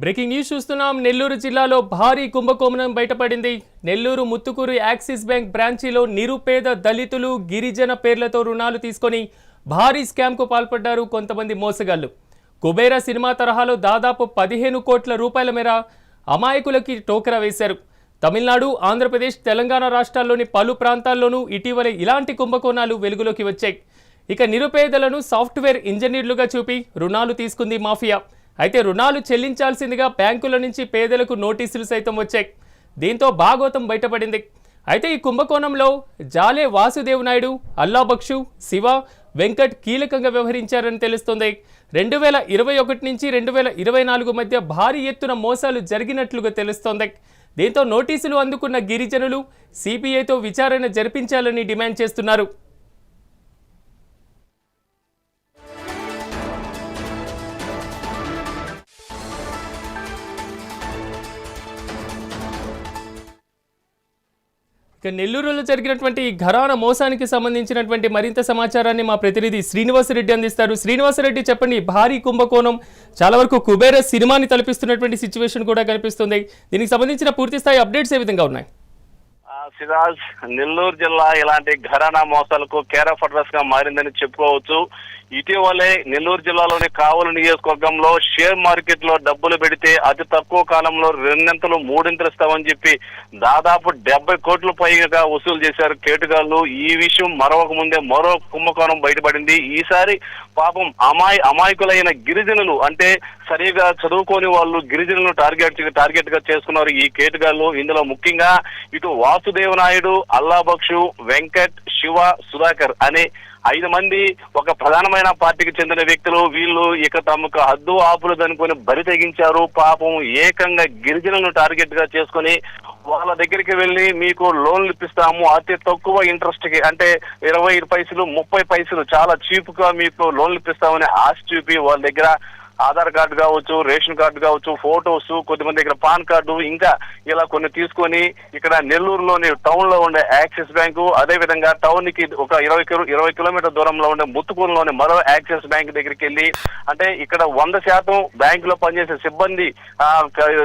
Breaking news చూస్తున్నాం. నెల్లూరు జిల్లాలో భారీ కుంభకోణం బయటపడింది. నెల్లూరు ముత్తుకూరు యాక్సిస్ బ్యాంక్ బ్రాంచీలో నిరుపేద దళితులు గిరిజన పేర్లతో రుణాలు తీసుకొని భారీ స్కామ్కు పాల్పడ్డారు కొంతమంది మోసగాళ్లు. కుబేరా సినిమా తరహాలో దాదాపు 15 కోట్ల రూపాయల మేర అమాయకులకి టోకరా వేశారు. తమిళనాడు, ఆంధ్రప్రదేశ్, తెలంగాణ రాష్ట్రాల్లోని పలు ప్రాంతాల్లోనూ ఇటీవల ఇలాంటి కుంభకోణాలు వెలుగులోకి వచ్చాయి. ఇక నిరుపేదలను సాఫ్ట్వేర్ ఇంజనీర్లుగా చూపి రుణాలు తీసుకుంది మాఫియా. అయితే రుణాలు చెల్లించాల్సిందిగా బ్యాంకుల నుంచి పేదలకు నోటీసులు సైతం వచ్చాయి. దీంతో భాగోతం బయటపడింది. అయితే ఈ కుంభకోణంలో జాలే వాసుదేవ్ నాయుడు, అల్లాబక్షు, శివ, వెంకట్ కీలకంగా వ్యవహరించారని తెలుస్తోంది. 2021 నుంచి 2024 మధ్య భారీ ఎత్తున మోసాలు జరిగినట్లుగా తెలుస్తోంది. దీంతో నోటీసులు అందుకున్న గిరిజనులు సిబిఐతో విచారణ జరిపించాలని డిమాండ్ చేస్తున్నారు. ఇక నెల్లూరులో జరిగినటువంటి ఘరానా మోసానికి సంబంధించినటువంటి మరింత సమాచారాన్ని మా ప్రతినిధి శ్రీనివాసరెడ్డి అందిస్తారు. శ్రీనివాసరెడ్డి, చెప్పండి. భారీ కుంభకోణం, చాలా వరకు కుబేర సినిమాని తలపిస్తున్నటువంటి సిచ్యువేషన్ కూడా కనిపిస్తుంది. దీనికి సంబంధించిన పూర్తి స్థాయి అప్డేట్స్ ఏ విధంగా ఉన్నాయి? సిరాజ్, నెల్లూరు జిల్లా ఇలాంటి ఘరానా మోసాలకు కేర్ ఆఫ్ అడ్రస్ గా మారిందని చెప్పుకోవచ్చు. ఇటీవలే నెల్లూరు జిల్లాలోని కావలి నియోజకవర్గంలో షేర్ మార్కెట్ లో డబ్బులు పెడితే అతి తక్కువ కాలంలో 2 3 ఇస్తామని చెప్పి దాదాపు 70 కోట్ల పైగా వసూలు చేశారు కేటుగాళ్లు. ఈ విషయం మరొక ముందే మరో కుంభకోణం బయటపడింది. ఈసారి పాపం అమాయకులైన గిరిజనులు, అంటే సరిగా చదువుకోని వాళ్ళు గిరిజనులను టార్గెట్ గా చేసుకున్నారు ఈ కేటుగాళ్లు. ఇందులో ముఖ్యంగా ఇటు వాసుదేవ నాయుడు, అల్లాబక్షు, వెంకట్, శివ, సుధాకర్ అనే 5 మంది ఒక ప్రధానమైన పార్టీకి చెందిన వ్యక్తులు. వీళ్ళు ఇక తమకు హద్దు ఆపులు దనుకొని బరి తెగించారు. పాపం ఏకంగా గిరిజనులను టార్గెట్ గా చేసుకుని వాళ్ళ దగ్గరికి వెళ్ళి మీకు లోన్లు ఇప్పిస్తాము అతి తక్కువ ఇంట్రెస్ట్ కి, అంటే 20 పైసలు 30 పైసలు చాలా చీప్ గా మీకు లోన్లు ఇప్పిస్తామని ఆశ చూపి వాళ్ళ దగ్గర ఆధార్ కార్డు కావచ్చు, రేషన్ కార్డు కావచ్చు, ఫోటోస్, కొద్దిమంది దగ్గర పాన్ కార్డు, ఇంకా ఇలా కొన్ని తీసుకొని ఇక్కడ నెల్లూరులోని టౌన్ లో ఉండే యాక్సిస్ బ్యాంకు, అదే విధంగా టౌన్ కి ఒక 20 కిలోమీటర్ దూరంలో ఉండే ముత్తుకూరులోని మరో యాక్సిస్ బ్యాంక్ దగ్గరికి వెళ్ళి, అంటే ఇక్కడ 100% బ్యాంకులో పనిచేసే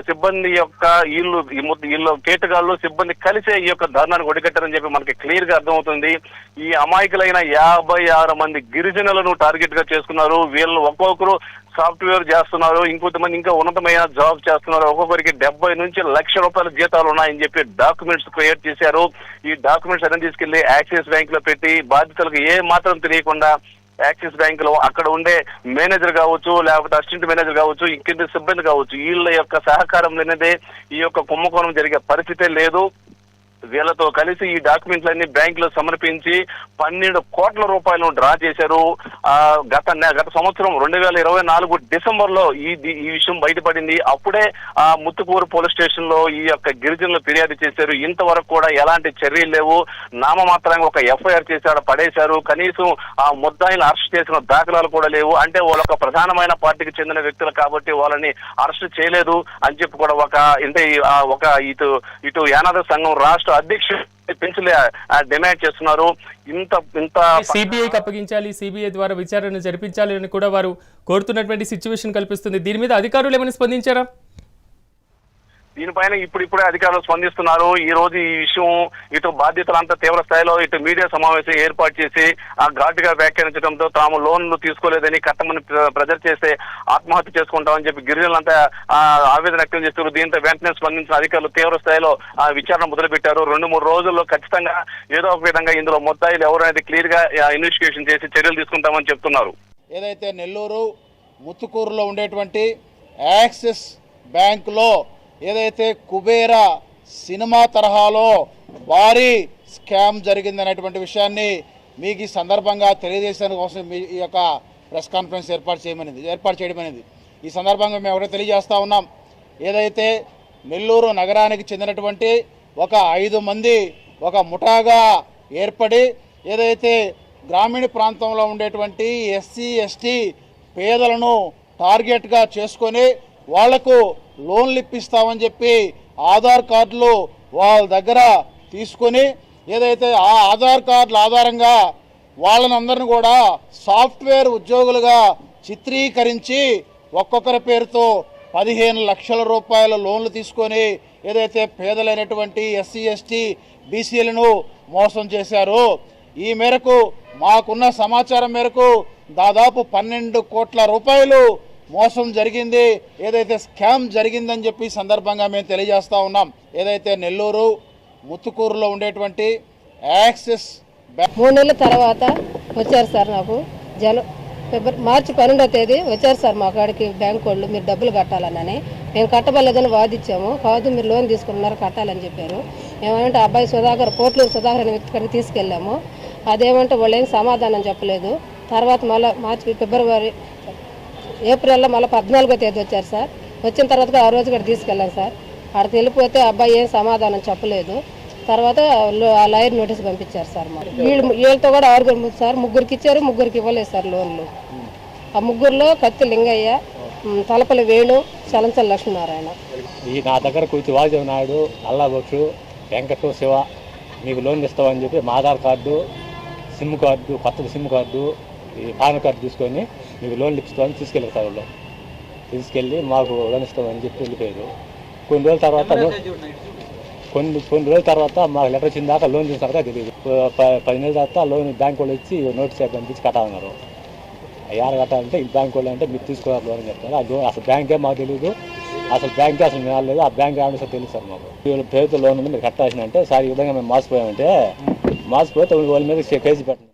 సిబ్బంది యొక్క వీళ్ళు కేటుగాళ్ళు సిబ్బంది కలిసే ఈ యొక్క ధర్నాన్ని ఒడిగట్టారని చెప్పి మనకి క్లియర్ గా అర్థమవుతుంది. ఈ అమాయకులైన 56 మంది గిరిజనులను టార్గెట్ గా చేసుకున్నారు. వీళ్ళు ఒక్కొక్కరు సాఫ్ట్వేర్ చేస్తున్నారు, ఇంకొంతమంది ఇంకా ఉన్నతమైన జాబ్ చేస్తున్నారు. ఒక్కొక్కరికి 70 నుంచి 1,00,000 రూపాయల జీతాలు ఉన్నాయని చెప్పి డాక్యుమెంట్స్ క్రియేట్ చేశారు. ఈ డాక్యుమెంట్స్ అన్ని తీసుకెళ్లి యాక్సిస్ బ్యాంక్ లో పెట్టి బాధితులకు ఏ మాత్రం తెలియకుండా యాక్సిస్ బ్యాంక్ లో అక్కడ ఉండే మేనేజర్ కావచ్చు, లేకపోతే అసిస్టెంట్ మేనేజర్ కావచ్చు, ఇంకింటి సిబ్బంది కావచ్చు, వీళ్ళ యొక్క సహకారం లేనిదే ఈ యొక్క కుంభకోణం జరిగే పరిస్థితే లేదు. వీళ్ళతో కలిసి ఈ డాక్యుమెంట్లన్నీ బ్యాంక్ లో సమర్పించి 12 కోట్ల రూపాయలను డ్రా చేశారు. గత సంవత్సరం 2024 డిసెంబర్ లో ఈ విషయం బయటపడింది. అప్పుడే ముత్తుకూరు పోలీస్ స్టేషన్ లో ఈ యొక్క గిరిజనులు ఫిర్యాదు చేశారు. ఇంతవరకు కూడా ఎలాంటి చర్యలు లేవు. నామమాత్రంగా ఒక ఎఫ్ఐఆర్ చేశారు, పడేశారు. కనీసం ఆ ముద్దాయిని అరెస్ట్ చేసిన దాఖలాలు కూడా లేవు. అంటే వాళ్ళొక ప్రధానమైన పార్టీకి చెందిన వ్యక్తులు కాబట్టి వాళ్ళని అరెస్ట్ చేయలేదు అని చెప్పి కూడా ఇటు యానాద సంఘం రాష్ట్ర అధ్యక్షుడు పెంచులే డిమాండ్ చేస్తున్నారు. ఇంత సిబిఐకి అప్పగించాలి, సిబిఐ ద్వారా విచారణ జరిపించాలి అని కూడా వారు కోరుతున్నటువంటి సిచ్యువేషన్ కల్పిస్తుంది. దీని మీద అధికారులు ఏమైనా స్పందించారా? దీనిపైన ఇప్పుడిప్పుడే అధికారులు స్పందిస్తున్నారు. ఈ రోజు ఈ విషయం ఇటు బాధ్యతలంతా తీవ్ర స్థాయిలో ఇటు మీడియా సమావేశం ఏర్పాటు చేసి ఘాటుగా వ్యాఖ్యానించడంతో తాము లోన్లు తీసుకోలేదని, కట్టమని ప్రెజర్ చేస్తే ఆత్మహత్య చేసుకుంటామని చెప్పి గిరిజనులంతా ఆవేదన వ్యక్తం చేస్తున్నారు. దీంతో వెంటనే స్పందించిన అధికారులు తీవ్ర స్థాయిలో విచారణ మొదలుపెట్టారు. 2-3 రోజుల్లో ఖచ్చితంగా ఏదో ఒక విధంగా ఇందులో ముద్దాయిలు ఎవరనేది క్లియర్ గా ఇన్వెస్టిగేషన్ చేసి చర్యలు తీసుకుంటామని చెప్తున్నారు. ఏదైతే నెల్లూరు ముత్తుకూరులో ఉండేటువంటి యాక్సిస్ బ్యాంకులో ఏదైతే కుబేరా సినిమా తరహాలో భారీ స్కామ్ జరిగిందనేటువంటి విషయాన్ని మీకు ఈ సందర్భంగా తెలియజేసే కోసం ఈ యొక్క ప్రెస్ కాన్ఫరెన్స్ ఏర్పాటు చేయడం అనేది ఈ సందర్భంగా మేము ఒకటే తెలియజేస్తూ ఉన్నాం. ఏదైతే నెల్లూరు నగరానికి చెందినటువంటి ఒక 5 మంది ఒక ముఠాగా ఏర్పడి ఏదైతే గ్రామీణ ప్రాంతంలో ఉండేటువంటి ఎస్సీ ఎస్టీ పేదలను టార్గెట్గా చేసుకొని వాళ్లకు లోన్లు ఇప్పిస్తామని చెప్పి ఆధార్ కార్డులు వాళ్ళ దగ్గర తీసుకొని ఏదైతే ఆ ఆధార్ కార్డుల ఆధారంగా వాళ్ళనందరిని కూడా సాఫ్ట్వేర్ ఉద్యోగులుగా చిత్రీకరించి ఒక్కొక్కరి పేరుతో 15 లక్షల రూపాయల లోన్లు తీసుకొని ఏదైతే పేదలైనటువంటి ఎస్సీ ఎస్టీ బీసీలను మోసం చేశారు. ఈ మేరకు మాకున్న సమాచారం మేరకు దాదాపు 12 కోట్ల రూపాయలు మోసం జరిగింది, ఏదైతే స్కామ్ జరిగిందని చెప్పి సందర్భంగా మేము తెలియజేస్తూ ఉన్నాం. ఏదైతే నెల్లూరు ముత్తుకూరులో ఉండేటువంటి యాక్సిస్ 3 నెలల తర్వాత వచ్చారు సార్. నాకు మార్చి 12వ తేదీ వచ్చారు సార్ మా కాడికి బ్యాంక్ వాళ్ళు, మీరు డబ్బులు కట్టాలనని. మేము కట్టబలేదని వాదిచ్చాము. కాదు మీరు లోన్ తీసుకున్నారు కట్టాలని చెప్పారు. ఏమంటే అబ్బాయి పోట్లూరు సుధాకర్ అనే వ్యక్తి కాడికి తీసుకెళ్ళాము. అదేమంటే వాళ్ళు ఏం సమాధానం చెప్పలేదు. తర్వాత మళ్ళీ ఏప్రిల్లో మళ్ళీ 14వ తేదీ వచ్చారు సార్. వచ్చిన తర్వాత ఆ రోజు కూడా తీసుకెళ్ళాను సార్. అక్కడికి వెళ్ళిపోతే అబ్బాయి ఏం సమాధానం చెప్పలేదు. తర్వాత ఆ లాయర్ నోటీస్ పంపించారు సార్. మాకు వీళ్ళతో కూడా 6 సార్, 3కి ఇచ్చారు, 3కి ఇవ్వలేదు సార్ లోన్లు. ఆ 3లో కత్తి లింగయ్య, తలపల్లి వేణు, చలంచల లక్ష్మీనారాయణ. ఈ నా దగ్గర కూర్చి వాజు నాయుడు, అల్లాబక్షు, వెంకట, శివ మీకు లోన్ ఇస్తామని చెప్పి మా ఆధార్ కార్డు, సిమ్ కార్డు, కొత్త సిమ్ కార్డు, ఈ పాన్ కార్డు తీసుకొని మీకు లోన్లు ఇస్తామని తీసుకెళ్ళారు సార్. వాళ్ళు తీసుకెళ్ళి మాకు లోన్ ఇస్తామని చెప్పి వెళ్ళిపోయారు. కొన్ని రోజుల తర్వాత మాకు లెటర్ వచ్చిన దాకా లోన్ తీసుకున్నాక తెలియదు. 10 నెలల తర్వాత లోన్ బ్యాంక్ వాళ్ళు ఇచ్చి నోటీస్ పంపించి కట్టాలన్నారు. ఎవరు కట్టాలంటే ఈ బ్యాంక్ వాళ్ళు అంటే మీరు తీసుకున్నారు లోన్ అని చెప్తారు. అసలు బ్యాంకే మాకు తెలియదు, అసలు బ్యాంకే అసలు మేము లేదు. ఆ బ్యాంక్ ఏమన్నా సార్ తెలుసు సార్ మాకు. ప్రభుత్వ లోన్ ఉంది మీరు కట్టాల్సిన అంటే సార్ ఈ విధంగా మేము మోసపోయామంటే వాళ్ళ మీద కేసు పెట్టండి.